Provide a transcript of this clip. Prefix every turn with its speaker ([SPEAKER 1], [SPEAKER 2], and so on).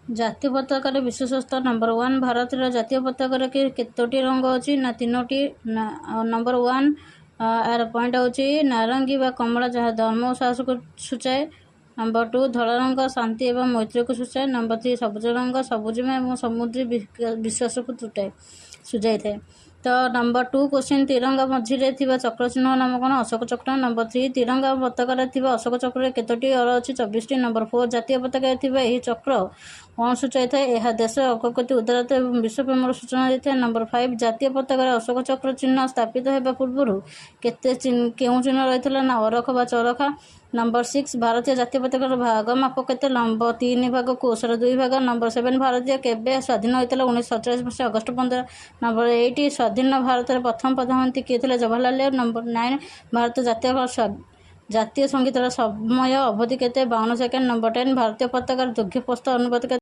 [SPEAKER 1] ଜାତୀୟ ପତାକାର ବିଶେଷତ୍ୱ ନମ୍ବର 1 ଭାରତର ଜାତୀୟ ପତାକାର କେତୋଟି ରଙ୍ଗ ଅଛି ନା 3ଟି। ନମ୍ବର 1 ଏହାର ପଏଣ୍ଟ ହେଉଛି ନାରଙ୍ଗୀ ବା କମଳା ଯାହା ଧର୍ମ ଓ ସାହସକୁ ସୂଚାଏ। ନମ୍ବର 2 ଧଳା ରଙ୍ଗ ଶାନ୍ତି ଏବଂ ମୈତ୍ରୀକୁ ସୂଚାଏ। ନମ୍ବର 3 ସବୁଜ ରଙ୍ଗ ସବୁଜିମା ଏବଂ ସମୁଦ୍ରୀ ବିଶ୍ୱାସକୁ ସୂଚାଇଥାଏ। ତ ନମ୍ବର 2 କ୍ୱେଶ୍ଚିନ୍ ତିରଙ୍ଗା ମଝିରେ ଥିବା ଚକ୍ର ଚିହ୍ନ ନାମ କ'ଣ? ଅଶୋକ ଚକ୍ର। ନମ୍ବର 3 ତିରଙ୍ଗା ପତାକାରେ ଥିବା ଅଶୋକ ଚକ୍ରରେ କେତୋଟି ଅର ଅଛି? 24ଟି। ନମ୍ବର 4 ଜାତୀୟ ପତାକାରେ ଥିବା ଏହି ଚକ୍ର କ'ଣ ସୂଚାଇଥାଏ? ଏହା ଦେଶର ଅଗ୍ରଗତି ଉଦାରତା ଏବଂ ବିଶ୍ୱପ୍ରେମର ସୂଚନା ଦେଇଥାଏ। ନମ୍ବର 5 ଜାତୀୟ ପତାକାରେ ଅଶୋକ ଚକ୍ର ଚିହ୍ନ ସ୍ଥାପିତ ହେବା ପୂର୍ବରୁ କେଉଁ ଚିହ୍ନ ରହିଥିଲା? ନା ଅରଖ ବା ଚରଖା। ନମ୍ବର 6 ଭାରତୀୟ ଜାତୀୟ ପତାକାର ଭାଗ ମାପ କେତେ? ଲମ୍ବ 3 ଭାଗ କୁ ଓସାର 2 ଭାଗ। ନମ୍ବର 7 ଭାରତୀୟ କେବେ ସ୍ୱାଧୀନ ହୋଇଥିଲା? 1947 ମସିହା ଅଗଷ୍ଟ 15। ନମ୍ବର 8 ସ୍ୱାଧୀନ ଭାରତର ପ୍ରଥମ ପ୍ରଧାନମନ୍ତ୍ରୀ କିଏ ଥିଲେ? ଜବାହରଲାଲ ନେହେରୁ। ନମ୍ବର 9 ଭାରତ ଜାତୀୟ ସଙ୍ଗୀତର ସମୟ ଅବଧି କେତେ? 52 ସେକେଣ୍ଡ। ନମ୍ବର 10 ଭାରତୀୟ ପତାକାର ଦୈର୍ଘ୍ୟ ପ୍ରସ୍ଥ ଅନୁପାତ କେତେ?